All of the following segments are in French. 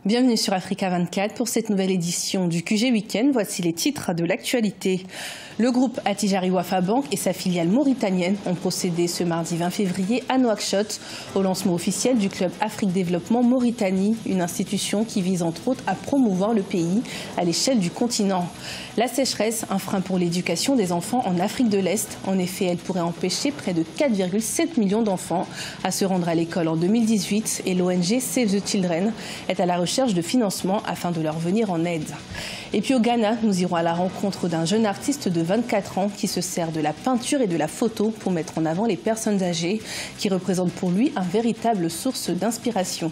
Bienvenue sur Africa 24 pour cette nouvelle édition du QG Week-end. Voici les titres de l'actualité. Le groupe Attijari Wafa Bank et sa filiale mauritanienne ont procédé ce mardi 20 février à Nouakchott au lancement officiel du Club Afrique Développement Mauritanie, une institution qui vise entre autres à promouvoir le pays à l'échelle du continent. La sécheresse, un frein pour l'éducation des enfants en Afrique de l'Est. En effet, elle pourrait empêcher près de 4,7 millions d'enfants à se rendre à l'école en 2018 et l'ONG Save the Children est à la recherche de financement afin de leur venir en aide. Et puis au Ghana, nous irons à la rencontre d'un jeune artiste de 24 ans qui se sert de la peinture et de la photo pour mettre en avant les personnes âgées, qui représentent pour lui une véritable source d'inspiration.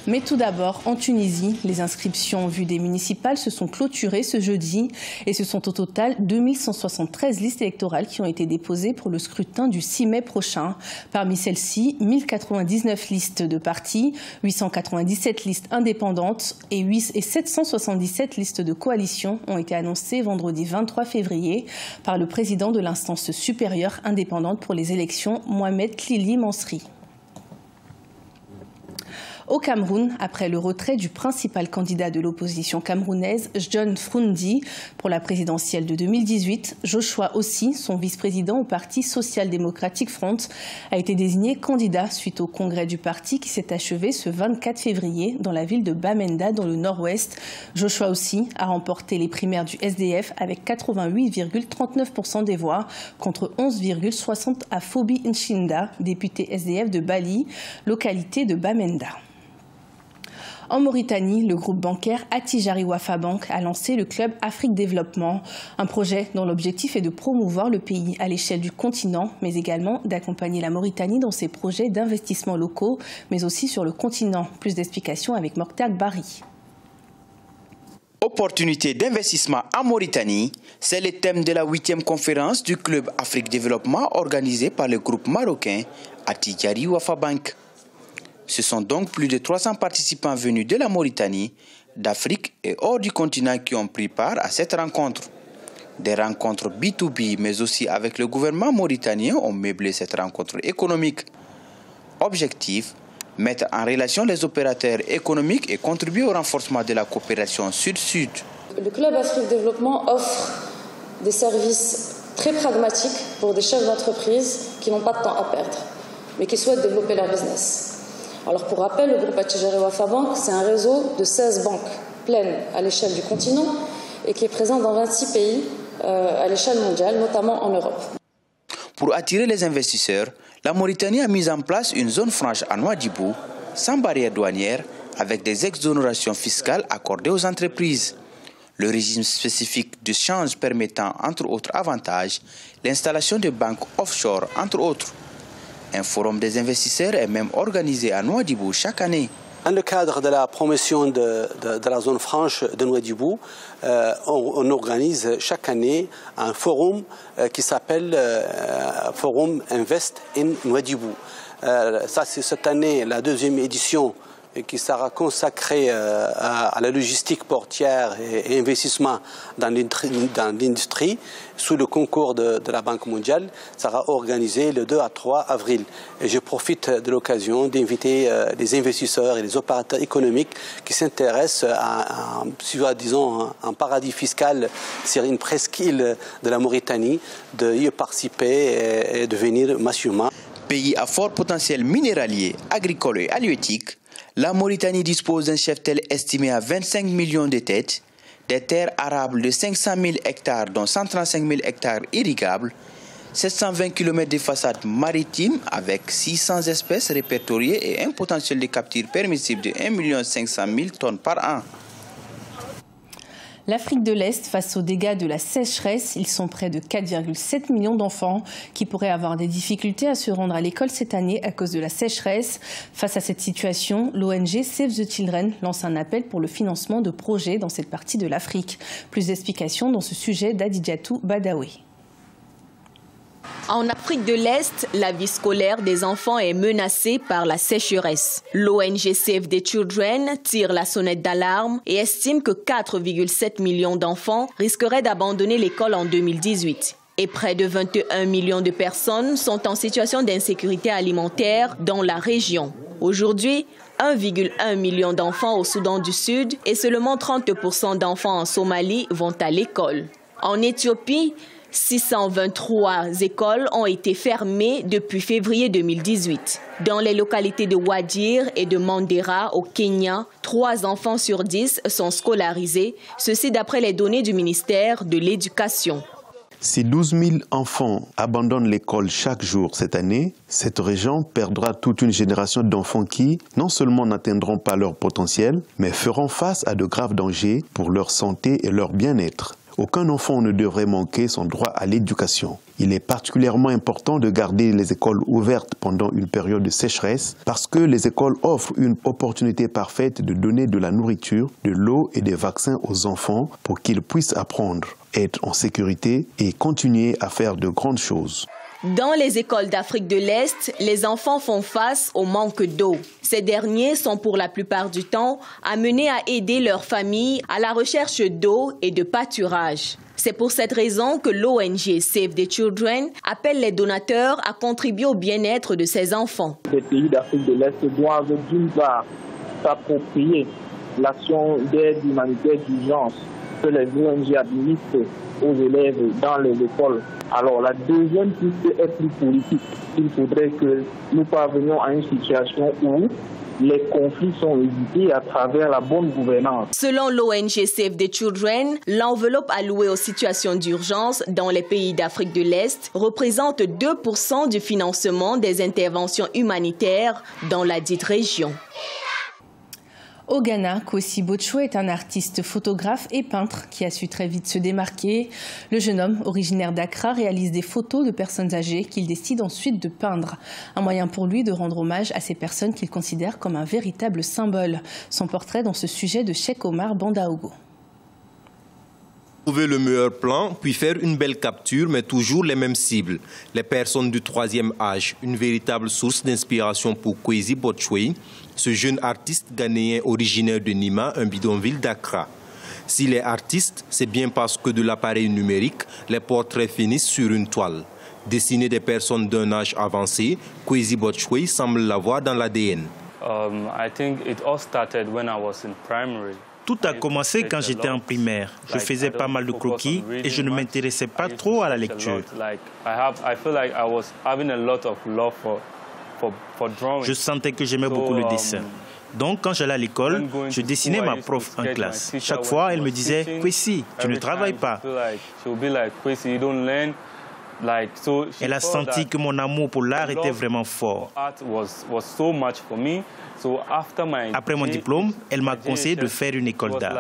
Mais tout d'abord, en Tunisie, les inscriptions en vue des municipales se sont clôturées ce jeudi et ce sont au total 2173 listes électorales qui ont été déposées pour le scrutin du 6 mai prochain. Parmi celles-ci, 1099 listes de partis, 897 listes indépendantes et 777 listes de coalition ont été annoncées vendredi 23 février par le président de l'instance supérieure indépendante pour les élections, Mohamed Klili Mansri. Au Cameroun, après le retrait du principal candidat de l'opposition camerounaise, John Froundi, pour la présidentielle de 2018, Joshua Ossi, son vice-président au parti social-démocratique Front, a été désigné candidat suite au congrès du parti qui s'est achevé ce 24 février dans la ville de Bamenda, dans le nord-ouest. Joshua Ossi a remporté les primaires du SDF avec 88,39% des voix contre 11,60% à Fobi Nchinda, député SDF de Bali, localité de Bamenda. En Mauritanie, le groupe bancaire Attijari Wafa Bank a lancé le Club Afrique Développement, un projet dont l'objectif est de promouvoir le pays à l'échelle du continent, mais également d'accompagner la Mauritanie dans ses projets d'investissement locaux, mais aussi sur le continent. Plus d'explications avec Mokhtar Bari. Opportunités d'investissement en Mauritanie, c'est le thème de la 8e conférence du Club Afrique Développement organisée par le groupe marocain Attijari Wafa Bank. Ce sont donc plus de 300 participants venus de la Mauritanie, d'Afrique et hors du continent qui ont pris part à cette rencontre. Des rencontres B2B, mais aussi avec le gouvernement mauritanien, ont meublé cette rencontre économique. Objectif, mettre en relation les opérateurs économiques et contribuer au renforcement de la coopération sud-sud. Le Club Afrique Développement offre des services très pragmatiques pour des chefs d'entreprise qui n'ont pas de temps à perdre, mais qui souhaitent développer leur business. Alors pour rappel, le groupe Attijari Wafa Bank, c'est un réseau de 16 banques pleines à l'échelle du continent et qui est présent dans 26 pays à l'échelle mondiale, notamment en Europe. Pour attirer les investisseurs, la Mauritanie a mis en place une zone franche à Nouadhibou, sans barrière douanière, avec des exonérations fiscales accordées aux entreprises. Le régime spécifique de change permettant, entre autres avantages, l'installation de banques offshore, entre autres. Un forum des investisseurs est même organisé à Nouadhibou chaque année. Dans le cadre de la promotion de la zone franche de Nouadhibou, on organise chaque année un forum qui s'appelle Forum Invest in Nouadhibou. Ça, c'est cette année la 2e édition qui sera consacrée à la logistique portière et investissement dans l'industrie sous le concours de la Banque mondiale. sera organisé le 2 à 3 avril. Et je profite de l'occasion d'inviter les investisseurs et les opérateurs économiques qui s'intéressent à un paradis fiscal sur une presqu'île de la Mauritanie, d'y participer et de venir massivement. Pays à fort potentiel minéralier, agricole et halieutique, la Mauritanie dispose d'un cheptel estimé à 25 millions de têtes, des terres arables de 500 000 hectares dont 135 000 hectares irrigables, 720 km de façades maritimes avec 600 espèces répertoriées et un potentiel de capture permissible de 1 500 000 tonnes par an. L'Afrique de l'Est, face aux dégâts de la sécheresse, ils sont près de 4,7 millions d'enfants qui pourraient avoir des difficultés à se rendre à l'école cette année à cause de la sécheresse. Face à cette situation, l'ONG Save the Children lance un appel pour le financement de projets dans cette partie de l'Afrique. Plus d'explications dans ce sujet d'Adidiatou Badawi. En Afrique de l'Est, la vie scolaire des enfants est menacée par la sécheresse. L'ONG Save the Children tire la sonnette d'alarme et estime que 4,7 millions d'enfants risqueraient d'abandonner l'école en 2018. Et près de 21 millions de personnes sont en situation d'insécurité alimentaire dans la région. Aujourd'hui, 1,1 million d'enfants au Soudan du Sud et seulement 30% d'enfants en Somalie vont à l'école. En Éthiopie, 623 écoles ont été fermées depuis février 2018. Dans les localités de Wajir et de Mandera, au Kenya, 3 enfants sur 10 sont scolarisés, ceci d'après les données du ministère de l'Éducation. Si 12 000 enfants abandonnent l'école chaque jour cette année, cette région perdra toute une génération d'enfants qui, non seulement n'atteindront pas leur potentiel, mais feront face à de graves dangers pour leur santé et leur bien-être. Aucun enfant ne devrait manquer son droit à l'éducation. Il est particulièrement important de garder les écoles ouvertes pendant une période de sécheresse parce que les écoles offrent une opportunité parfaite de donner de la nourriture, de l'eau et des vaccins aux enfants pour qu'ils puissent apprendre, être en sécurité et continuer à faire de grandes choses. Dans les écoles d'Afrique de l'Est, les enfants font face au manque d'eau. Ces derniers sont pour la plupart du temps amenés à aider leurs familles à la recherche d'eau et de pâturage. C'est pour cette raison que l'ONG Save the Children appelle les donateurs à contribuer au bien-être de ces enfants. Les pays d'Afrique de l'Est doivent d'une part s'approprier l'action d'aide humanitaire d'urgence que les ONG administrent aux élèves dans les écoles. Alors la deuxième piste est plus politique. Il faudrait que nous parvenions à une situation où les conflits sont évités à travers la bonne gouvernance. Selon l'ONG Save the Children, l'enveloppe allouée aux situations d'urgence dans les pays d'Afrique de l'Est représente 2% du financement des interventions humanitaires dans la dite région. Au Ghana, Kwesi Bochwe est un artiste, photographe et peintre qui a su très vite se démarquer. Le jeune homme, originaire d'Accra, réalise des photos de personnes âgées qu'il décide ensuite de peindre. Un moyen pour lui de rendre hommage à ces personnes qu'il considère comme un véritable symbole. Son portrait dans ce sujet de Cheikh Omar Bandaogo. Trouver le meilleur plan, puis faire une belle capture, mais toujours les mêmes cibles. Les personnes du 3e âge, une véritable source d'inspiration pour Kwesi Bochwe, ce jeune artiste ghanéen originaire de Nima, un bidonville d'Accra. S'il est artiste, c'est bien parce que de l'appareil numérique, les portraits finissent sur une toile. Dessiner des personnes d'un âge avancé, Kwesi Bochwe semble l'avoir dans l'ADN. Tout a commencé quand j'étais en primaire. Je faisais pas mal de croquis et je ne m'intéressais pas trop à la lecture. Je sentais que j'aimais beaucoup le dessin. Donc, quand j'allais à l'école, je dessinais ma prof en classe. Chaque fois, elle me disait « Kwesi, tu ne travailles pas ». Elle a senti que mon amour pour l'art était vraiment fort. Après mon diplôme, elle m'a conseillé de faire une école d'art.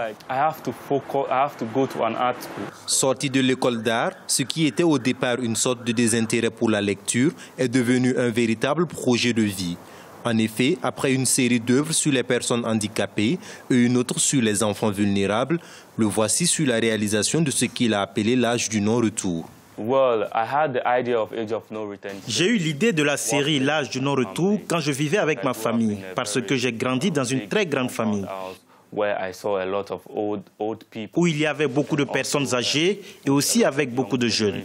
Sorti de l'école d'art, ce qui était au départ une sorte de désintérêt pour la lecture est devenu un véritable projet de vie. En effet, après une série d'œuvres sur les personnes handicapées et une autre sur les enfants vulnérables, le voici sur la réalisation de ce qu'il a appelé l'âge du non-retour. J'ai eu l'idée de la série L'âge du non-retour quand je vivais avec ma famille, parce que j'ai grandi dans une très grande famille, où il y avait beaucoup de personnes âgées et aussi avec beaucoup de jeunes.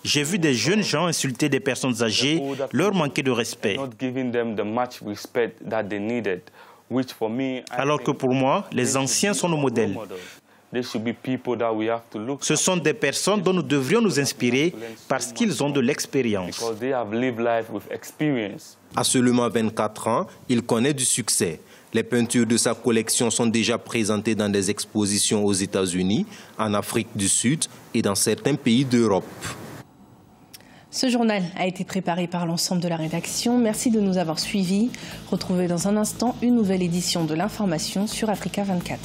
J'ai vu des jeunes gens insulter des personnes âgées, leur manquer de respect. Alors que pour moi, les anciens sont nos modèles. Ce sont des personnes dont nous devrions nous inspirer parce qu'ils ont de l'expérience. À seulement 24 ans, il connaît du succès. Les peintures de sa collection sont déjà présentées dans des expositions aux États-Unis, en Afrique du Sud et dans certains pays d'Europe. Ce journal a été préparé par l'ensemble de la rédaction. Merci de nous avoir suivis. Retrouvez dans un instant une nouvelle édition de l'information sur Africa 24.